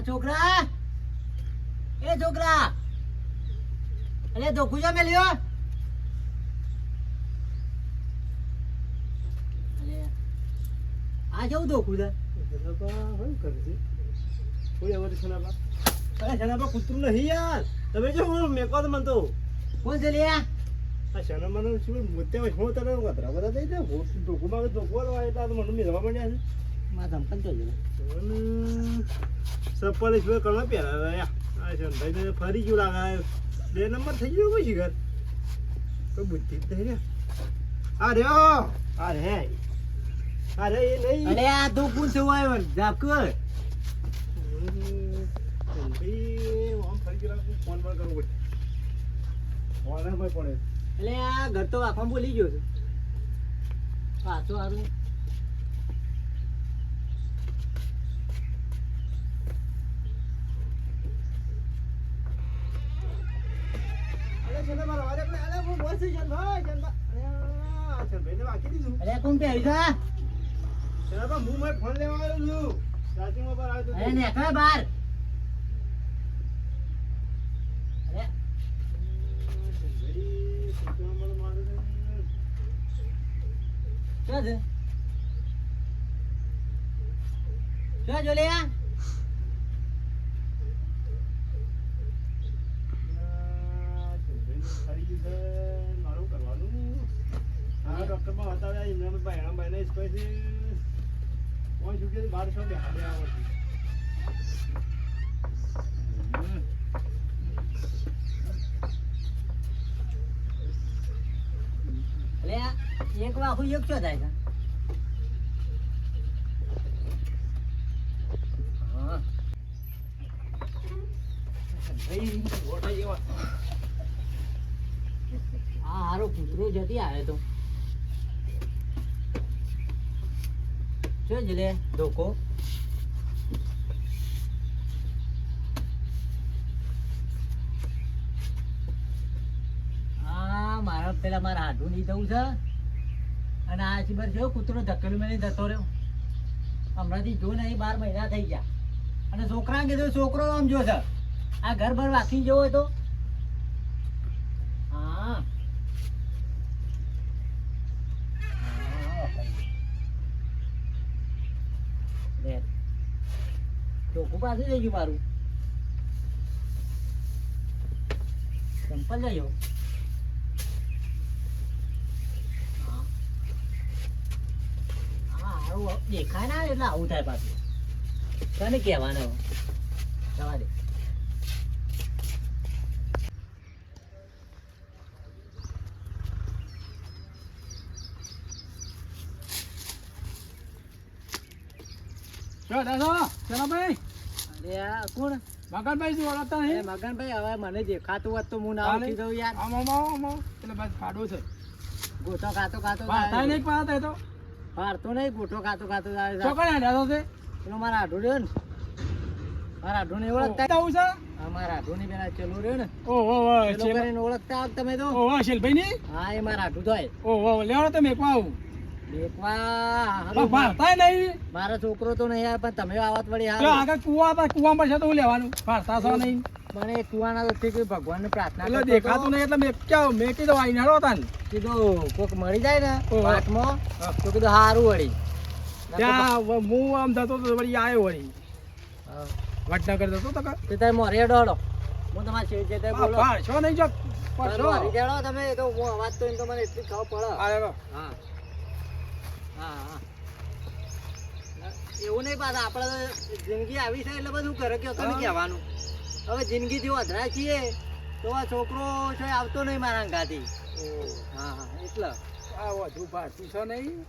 આ છોકરા એ છોકરા અરે ધોકું જા મેલ્યો અરે આ કેવું ધોકું છે કૂતરું નહીં યાર તમે જો મેકો તો મન તો કોણ છે લ્યા આ શેના મને શું મોતે હું તને વતરા બધા દઈ દે હું ધોકુમાં ધોકવા એટલે તો મને મેળવા માંડ્યા છે માં ધમકન તો જરા સપ્પલ શું કરવા પહેરા આ છે ભાઈ ફરી ગયું લાગે 2 નંબર થઈ ગયો કોઈ શિખર કોઈ બુદ્ધિ જ નહીં રે અરે એ નહીં અરે આ ધોકું છે વાય જાપ કર ફોન પર કરવું પડે ફોન કોઈ પડે એટલે આ ઘર તો આખા બોલી ગયો છે પાછો હારું અરે કોણ પે આવી ફોન લેવા આવ્યો છું ચાર્જિંગ પર આવ્યો અરે નેકળે બાર અરે શું છે શું જો લે ડોક્ટરમાં હતા ઇમરાનભાઈ ભાઈને સ્પેસી કોઈ જગ્યાએ 1200 બેહાડે આવતી એટલે એક વાખું એક છો થાય છે હા ભાઈ ઓટા જેવા આ હારો કૂતરો જતી આવે તો શું જ લે ધોકો હા મારા પેલા મારા હાથું નહીં જવું છે અને આ ખબર જો કૂતરો ધકેલું મેં જતો રહ્યો હમણાંથી જો નહીં 12 મહિના થઈ ગયા અને છોકરા કીધું છોકરો આમ જો છે આ ઘર ભર વાંચી જવો હોય તો હા ચોખ્ખું પાછું થઈ ગયું મારું ચંપલ જયો દેખાય ના એટલે આવું થાય પાછું તને કહેવાનું જવા દે ચલાભાઈ અરે આ કોણ મગનભાઈ શું ઓળખતા નહીં મગનભાઈ હવે મને દેખાતું હોત તો હું ના ઓળખી દઉં યાર એટલે બસ ફાડો છે ગોઠો ખાતો ખાતો નહીં પાડતા તો પાડતો નહીં ગોઠો ખાતો ખાતો આવે છે ચોકડ હેડ્યા છે પેલો મારા આઢો રહ્યો ને મારા આઢો ને ઓળખતા આવું છે મારા આઢો ની પેલા ચલો રહ્યો ને ઓહો પેલો કરીને ઓળખતા આવ તમે તો ઓહો શેલભાઈ ની હા એ મારા આઢું થાય ઓહો લેવાનો તમે એકવા આવું મારો છોકરો તો નહીં આવે પણ તમે આવત વળી આગળ કુવા હતા કુવા પર છે તો હું લેવાનું ભારતા છો નહીં મને કુવાના તો ઠીક ભગવાન ને પ્રાર્થના એટલે દેખાતું નહીં એટલે મેં કીધું આઈ નાડો હતા ને કીધું કોક મળી જાય ને વાટમાં તો કીધું સારું વળી ત્યાં હું આમ જતો તો વળી આવ્યો વળી વડનગર જતો તો તે તારે મોરે ડોડો હું તમારે છે જે તે બોલો છો નહીં જો મારી દેડો તમે તો હું અવાજ તો એમ તો મને એટલી ખબર પડે હા હા એવું નહીં પાછા આપણે જિંદગી આવી છે એટલે બધું કરે કે તમે કહેવાનું હવે જિંદગીથી વધરા છીએ તો આ છોકરો છે આવતો નહીં મારા અંગાથી હા હા એટલે આ વધુ ભાતું છે નહીં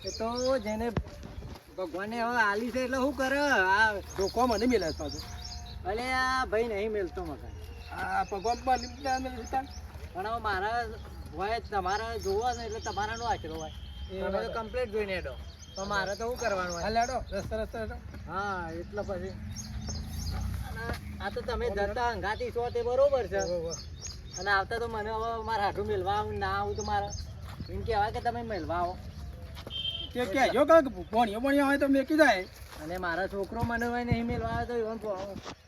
એ તો જેને ભગવાને હવે આલી છે એટલે શું કરે આ ધોકો મને મેળે પાછો અલે આ ભાઈ નહીં મેલતો મકાન આ ભગવાન પણ હવે મારા હોય તમારે જોવો ને એટલે તમારા નો આશરો હોય તમે તો કમ્પ્લીટ જોઈને હેડો તો મારે તો શું કરવાનું હોય લેડો રસ્તા હા એટલે પછી આ તો તમે જતા અંગાથી છો તે બરોબર છે અને આવતા તો મને હવે મારા હાથું મેળવા ના આવું તો મારે એમ કહેવાય કે તમે મેળવા આવો તે કહેજો કે ભણ્યો હોય તો મેકી જાય અને મારા છોકરો મને હોય નહીં મેળવા આવે તો ઈવન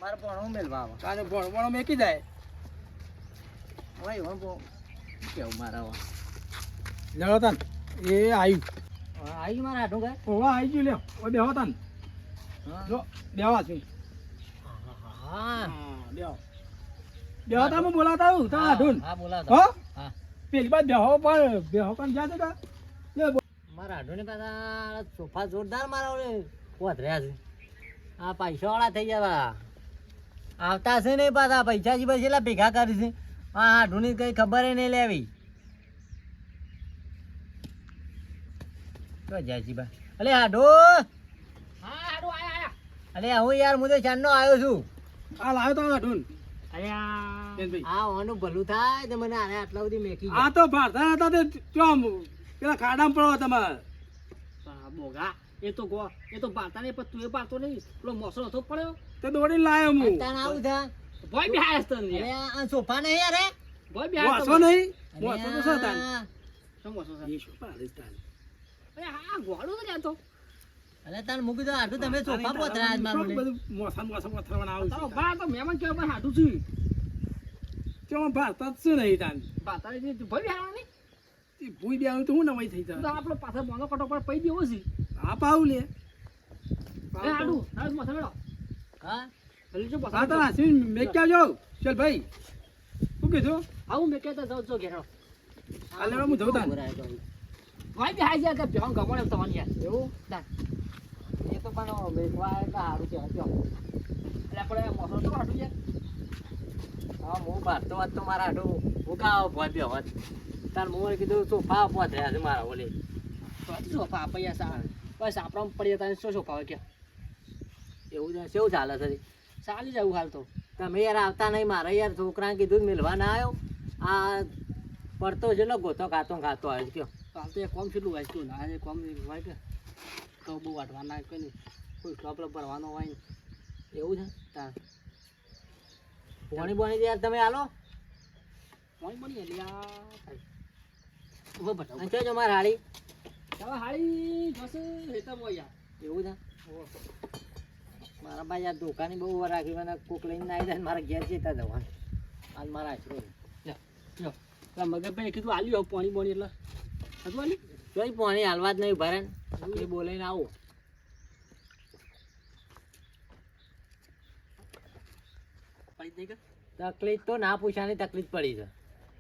મારે ભણવું મેળવા આવે કાલે ભણવાનો મેકી જાય હોય ઈવન કેવું મારા હોય લેવો તાન એ આવ્યું આવી મારા હાથું ગાય ઓવા આવી ગયું લ્યો ઓ બેહો તાન જો બેહવા છું હા બેહો બેહો તાન હું બોલાતા આવું તા આઢુન હા બોલા હો હા પેલી બાદ બેહો પણ બેહો પણ જ્યાં જતા મારા હાડુને પાછા સોફા જોરદાર મારા ઓલે પોતર્યા છે આ પૈસા વાળા થઈ ગયા આવતા છે નહીં પાછા પૈસા જી પછી ભેગા કરી છે આ હાડુની કઈ ખબર નહીં લેવી તો જાયજીબા અલે હાડો હા હાડો આયા અલે હું યાર હું તો ચાંદનો આવ્યો છું આ લાવ્યો તો આઢુન અરે બેનભાઈ. આ ઓનું ભલું થાય તો મને આને આટલા સુધી મેકી આ તો ભારતા હતા તે ચોમ પેલા ખાડામાં પડો તમારે બોગા એ તો પાતા નહીં પણ તું એ પાતો નહીં પેલો મોસરો હતો પડ્યો તે દોડીને લાવ્યો હું તાણ આવું થા ભોય બિહાર તને અરે આ સોફા નહીં યાર હે ભોય બિહાર વાસો નહીં વાસો તો છે તાન શું મોસો છે એ શું પાડીશ તાન અરે હા ગોળો તો જાતો અરે તાણ મૂકી દો આટલું તમે સોફા પોતરા આજ મારું બધું મોસામાં મોસામાં થવાના આવું તારો છે બા તો મહેમાન કેવા પણ હાડું છું ચોમ ભારતા જ શું નહીં તાન પાતા નહીં ભોય બિહાર નહીં એ ભૂઈ બે તો હું નવાઈ થઈ તો જાય આપણો પાછો મોનો કટો પર પઈ દેવો છે આ પાવ લે એ હાડું તારે મોસો મેળો હા જલ્દી જો આ તારા હસીન મેં ક્યાં જાઉં ચાલ ભાઈ શું કીધું આવું મેં કહેતા જાઉં જો ઘેરો આ લેવા હું જઉં તાન ભોય બિહાર જાય કે ભેણ ગમણ એમ તમારી યાર એવું તાર એ તો પણ બેસવા એટલે સારું છે હજો એટલે આપણે મોસો તો હાડું યાર હા હું ભારતો વાત તો મારા હાડું હું કાવ પોત્યો હોત તાર મોરે કીધું સોફા પોતર્યા છે મારા ઓલે તો જો પૈયા સા બસ આપણા પડી જતા શું શું ભાવે કે એવું છે કેવું ચાલે છે ચાલી જવું હાલ તો તમે યાર આવતા નહીં મારે યાર છોકરાને કીધું મેળવા ના આવ્યો આ પડતો છે ને ગોતો ખાતો આવ્યો કયો હાલ તો એ કોમ કેટલું વાંચતું ના એ કોમ હોય કે તો બહુ વાટવાના કે નહીં કોઈ સ્ટોપ ભરવાનો હોય ને એવું છે તાર પોણી બોણી યાર તમે હાલો કોણ બની એટલે આ ઉભો બતાવો અને જો મારા હાડી હવે હાળી જોશે હેતા બોય યાર એવું છે મારા ભાઈ યાર દુકાની બહુ વાર રાખી મને કોક લઈને આવી જાય ને મારા ઘેર જતા જવાનું હાલ મારા આશરો જો પેલા મગજભાઈ કીધું આલ્યું હવે પાણી બોણી એટલે હતું આલ્યું જોઈ પોણી હાલવા જ નહીં ભરે ને એ બોલાઈને આવું પડી નહીં કે તકલીફ તો ના પૂછાની તકલીફ પડી છે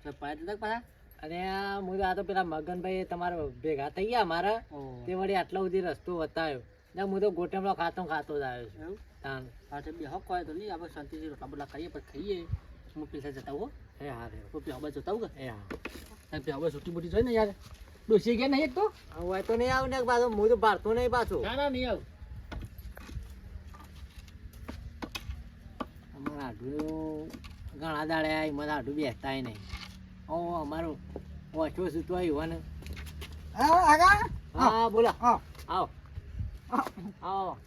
તો પાડી દીધા પાછા અને આ તો પેલા મગનભાઈ તમારે ભેગા થઈ ગયા મારા તે વળી આટલા સુધી રસ્તો બતાવ્યો ને હું તો ગોટેમલો ખાતો જ આવ્યો છું એવું તાન પાછળ બે હક હોય તો નહીં આપણે શાંતિથી રોટલા બોટલા ખાઈએ પછી ખાઈએ હું પૈસા જતા હો એ હા રે તો પેલા જતા હું એ હા કે હવે છૂટી બુટી જોઈ ને યાર ડોસી ગયા નહીં એક તો હવે તો નહીં આવું ને પાછું હું તો ભારતો નહીં પાછું ના ના નહીં આવ અમારા હાડું ઘણા દાડે આવી મને હાડું બેસતા નહીં અમારું ઓછો સૂતો આવ્યો ને હા બોલો આવો આવો આવો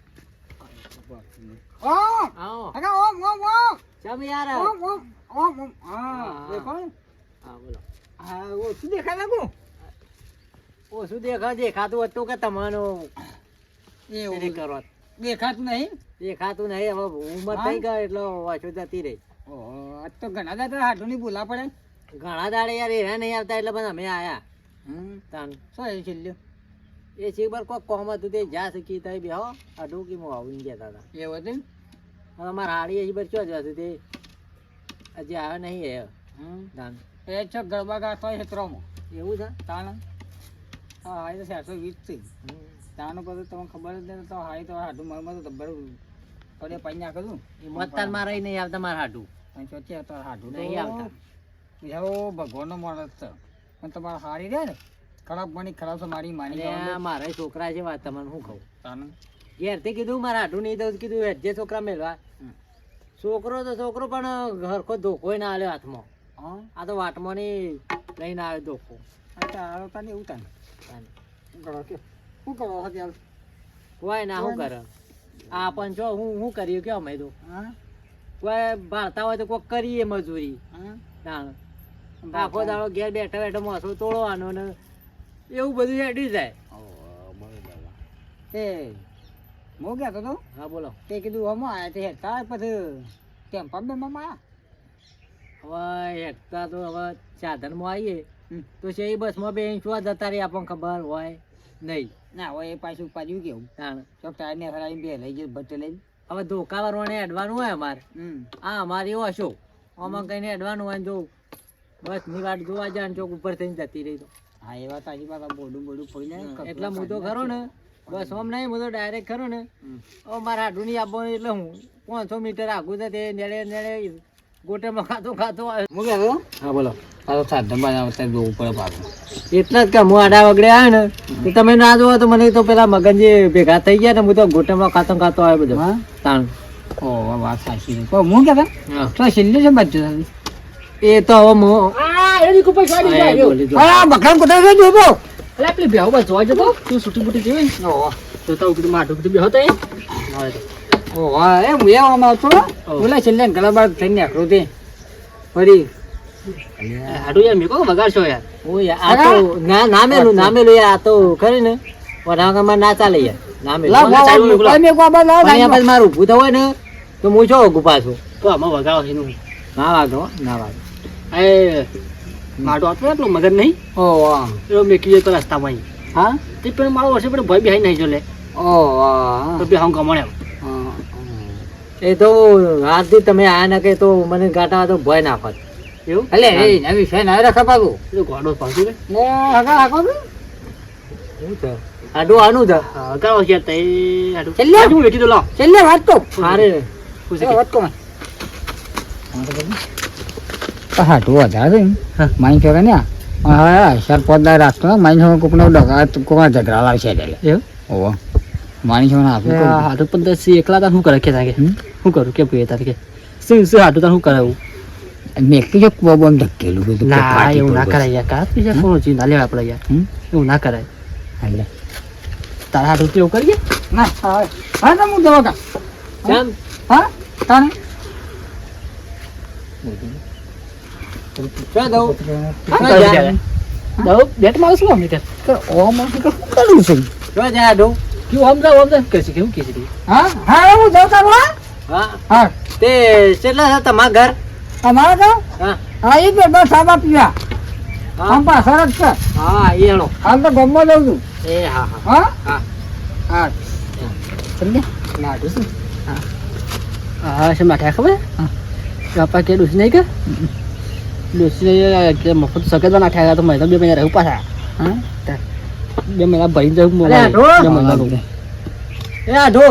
ચમ યાર હા બોલો શું દેખાય લાગુ ઓછું દેખાતું હતું કે તમારો એવું કરો દેખાતું નહીં દેખાતું નહીં હવે ઉંમર થઈ ગઈ એટલે ઓછો જતી રહી આજ તો ઘણા દાદા હાડું ની બોલા પડે ઘણા દાડે યાર એરા નહીં આવતા એટલે પણ અમે આયા તાન શું એ છેલ્લું એ શીખબર કોઈ કોમ હતું તે જ્યાં શીખી થઈ બેહો અડું કે હું આવું ગયા હતા એવું હતું હવે અમારા હાડી હજી બર ચો જ હતું તે હજી આવ્યો નહીં એ તાન એ છો ગરબા ગાતો હોય ક્ષેત્રોમાં એવું છે તાણ હા હાઈ તો 420 છે તાણું બધું તમને ખબર જ નહીં તો હાઈ તો હાડું મારમાં તો દબ્બર પડે પાઈ નાખું એ મતદાન મારા નહીં આવતા મારા હાડું અને ચોથી તો હાડું નહીં આવતા બીજો ભગવાનનો માણસ છે પણ તમારા હારી રહ્યા ને ખરાબ બની ખરાબ છે મારી માની અને મારા છોકરા છે વાત તમને શું કહું તાણ ઘેરથી કીધું મારા હાડું નહીં દઉં કીધું જે છોકરા મેળવા છોકરો તો છોકરો પણ ઘરખો ધોકો ના આવ્યો હાથમાં હા આ તો વાટમાં ની લઈને આવ્યો ધોકો અચ્છા આવતા ને એવું તાને શું કરો કે શું કરો અત્યારે કોઈ ના શું કરે આ પણ જો હું કર્યું કે અમે તો હા કોઈ ભારતા હોય તો કોઈ કરીએ મજૂરી હા તાણ આખો દાડો ઘેર બેઠા બેઠા મોસો તોડવાનો ને એવું બધું હેડી જાય એ હું કહેતો તો હા બોલો. તે કીધું આમાં આયા તે હેઠતા પછી ટેમ્પા બેમ્પામાં આયા. હવે હેઠતા તો હવે સાધનમાં આવીએ હમ. તો છે એ બસમાં બે ઇંચ જતા રહી આપણને ખબર હોય નહીં. ના હોય એ પાછું પાછું કેવું તાણ ચોક ટાયર ને હરાવીને બે લઈ ગયું ભટ્ટે લઈ. હવે ધોકા વાળવાને અડવાનું હોય અમારે. આ અમારી એવો હશો આમાં કઈને અડવાનું હોય ને જો બસ ની વાટ જોવા જાય ને ચોક ઉપર થઈને જતી રહી તો હા એ વાત તાજી વાત બોડું બોડું પડી જાય એટલે હું તો ખરો ને બસ આમ નહીં હું તો ડાયરેક્ટ ખરો ને હવે મારે હાડું નહીં આપવાનું એટલે હું 500 મીટર આગું છે તે નેડે નેડે ગોટેમાં ખાતો ખાતો આવ્યો. હું કહેતો હા બોલો. તારો સાધન બનાવતા જોવું પડે પાછું. એટલા જ કે હું આડા વગડે આવ્યો ને તો તમે ના જોવો તો મને તો પેલા મગનજી ભેગા થઈ ગયા ને હું તો ગોટેમાં ખાતો ખાતો આવ્યો બધો. હા તાણ ઓ વાત સાચી છે. પણ હું કહેતો હા. તો છેલ્લે છે બધું એ તો હવે હું હા બકરામ કોટા જો જો પેલી બેહો બસ જોવા જતો તું છૂટી બૂટી જેવી ને તો તો કીધું માટું કીધું બેહો તો એ ઓ હા એ હું એવામાં આવતો બોલા છેલ્લે ગલા બાર થઈને આકરો તે ફરી હાડું યાર મેકો વગાડશો યાર ઓય આ તો નામેલું યાર આ તો ખરી ને વડામાં ના ચાલે યાર નામેલું લાવ મે કો બા લાવ અહીંયા પછી મારું ઊભું થવું હોય ને તો હું છો ગુપાછું તો આમાં વગાડો એનું ના વાંધો ના વાંધો. એ માટો આપતો એટલું મગર નહીં ઓ વાહ એવો મેકી જતો રસ્તામાં અહીં. હા તે પેલો મારો વર્ષે પેલો ભય બેહાઈ નહીં જો લે ઓ વાહ તો બે હું કમણે એ તો આજથી તમે આ ના કે તો મને ગાંઠા તો ભય નાખત. એવું અલે એ નવી છે ના રખા પાગો એ ગોડો પાછું રે ને હગા હાકો શું છે આડું આનું છે વગાડો છે તે હાડું છેલ્લે? હું વેઠી તો લો છેલ્લે વાત તો હારે વાત કો હાટું વધારે માઇન છોકરા ને હા સરપોતદાર રાખતો માઇન છોકરા કોકનો ડગા કોકના ઝઘડા લાવશે એટલે એવું ઓવો માઇન છોકરા આપું હાડું પણ દસ એકલા તાર શું કરે કે તાકે શું કરું કે ભાઈ તારે કે શું હાડું તાર શું કરાવું મેકી જો બોમ ધકેલું બધું ના એવું ના કરાય યાર કા બીજા કોણ જી ના લેવા આપણે યાર એવું ના કરાય હાલે તારા હાડું તો એવું કરીએ ના હા હા તો હું દવા કા કેમ હા તાને શું દઉં દઉં બેટ મારું શું અમને ત્યાં ઓ મને શું કરું છું શું જાય આડું કેવું આમ જાવ કહેશે કેવું કહેશે હા હા હું દઉં તારું હા હા તે કેટલા છે તમારા ઘર અમારા તો હા હા એ બે બસ આબા પીવા હા આમ પાછળ જ છે હા એ હેડો હાલ તો ગમવા દઉં છું એ હા હા હા હા હા સમજે લાડુ શું હા છે માઠા ખબર બાપા કે ડોસી નહીં કે ડોસી કે મફત સકેદવા નાખ્યા તો મહિના 2 મહિના રહું પાછા હા 2 મહિના ભરી જવું અરે આઢો. એ આડો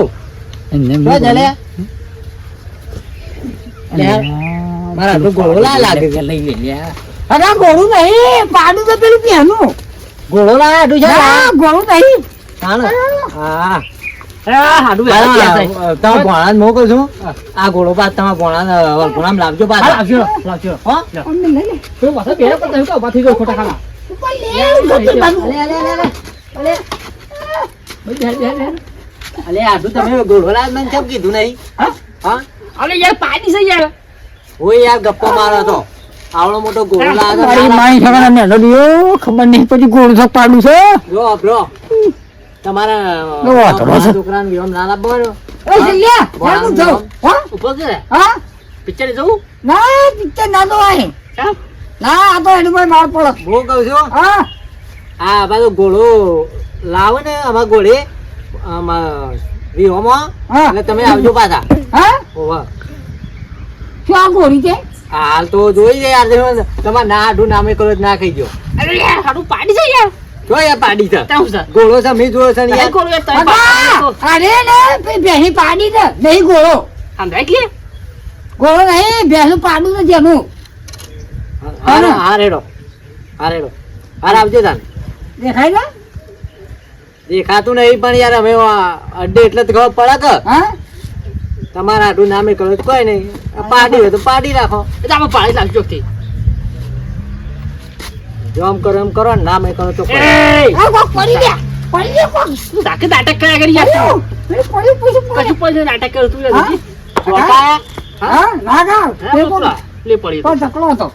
એમને શું છે લે? મારા આડું ઘોડો લાગે છે લઈ લે લ્યા. અરે ગોળું નહીં પાડું તો પેલું પહેનું ઘોડો લાગે આડું છે હા ગોળું નહીં તાણ. હા હાડું તમે ભોણા મોકલ છું આ ઘોડો પાછ તમે ભોણા ભોણામ લાવજો પાછા લાવજો લાવજો હો? અમને લઈ લે તો પાછા બે પણ તમે ઉભા થઈ ગયો ખોટા ખાના ઉપર લે ગોતી બાનું અલે આડું તમે ઘોડો લાગ મને કેમ કીધું નહીં હા અરે યાર પાડી છે યાર ઓય યાર ગપ્પો મારો તો આવડો મોટો ઘોડો લાગે મારી માઈ છોકરા ને લડ્યો ખબર નહીં પછી ગોળું તો પાડું છે જો બ્રો તમારા લો, આ તો બસ. છોકરાને વિહોમ ના લાવવાનો એ છેલ્લે હું જાઉં હા ઉભો છે હા પિક્ચર જવું ના પિક્ચર ના તો આય કેમ ના આ તો એનું માર પડો હું કહું છું હા આ બાજુ ઘોડો લાવો ને અમાર ઘોડે વિહોમાં હા એટલે તમે આવજો પાછા હા ઓવા શું આ ગોળી છે હાલ તો જોઈ જાય યાર તમારે ના આડું નામે કરો જ ના ખાઈ ગયો અરે યાર હાડું પાડી છે યાર જો યાર પાડી છે તાઉ છે ઘોડો છે મેં જોયો છે ને તારે યાર કોણ યાર તમે બાબા અરે ને બેહી પાડી દે નહીં ગોળો આમ રાખ લે ગોળો નહીં બેહું પાડું ને જેનું હા રેડો હાર આવજો તાન દેખાય ને દેખાતું નહીં પણ યાર અમે અડ્ડે એટલે જ ખબર પડે કે હા તમારા આડું નામે કરો તો કોઈ નહીં પાડી હોય તો પાડી રાખો એટલે આમાં પાડી લાગજો થી જો આમ કરો એમ કરો ને નામે કરો તો કોઈ. એ આ કોક પડી ગયા કોક તાકે નાટક કર્યા કરી યાર તું. પડી પૂછું કશું પૈસા નાટક કરું તું યાર હા? હજી. ચોટા. હા ના ના હા, બોલા. લે પડી તો ઢકલો હતો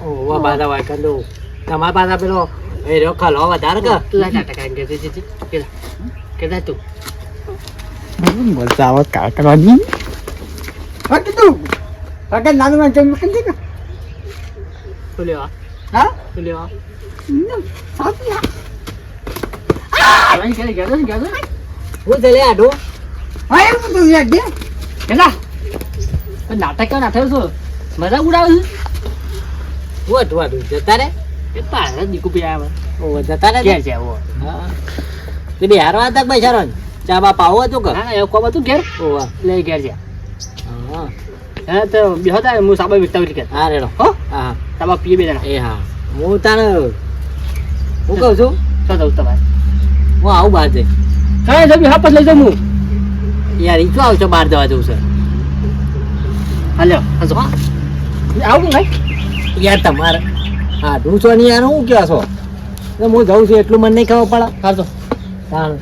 ઓવા બાધા વાય કંદો તમારા પાછા પેલો એ રહ્યો ખલો વધારે કે તું નાટક કર્યા કે જી કે જા તું મજા આવે કાર કરવાની હા કીધું કાકા નાનું માં જન્મ કરી દે શું લેવા હા શું લેવા સાચી અહીં ક્યારે ગયા છે ગયા છે હું છે લે આડો હા એમ તો યાર દે કેટલા નાટક કેવા નાટક છો મજા ઉડાવે છે વટ જતા રે એ તારે દીકુ પી આવે ઓ જતા રે ઘેર છે આવો હા તે બે હારવા હતા બૈસારો ચા બા પાવો હતો કે ના ના એવું કોમ હતું ઘેર ઓવા લે ઘેર છે હા હે તો બે હતા હું સાબા વિકતાવી કે હા રેડો હો હા તાબા પીએ બે જણા એ હા હું તાને હું કહું છું તો જવું તમારે હું આવું બહાર જઈ હા જમી હા પછી લઈ જાઉં હું યાર ઈ શું આવશો બહાર જવા જવું છે હાલ્યો હજો હા આવું ભાઈ યાર તમારે હા તું છો નહીં યાર હું કહો છો હું જઉં છું એટલું મને નહીં ખબર પડે હારજો તાણ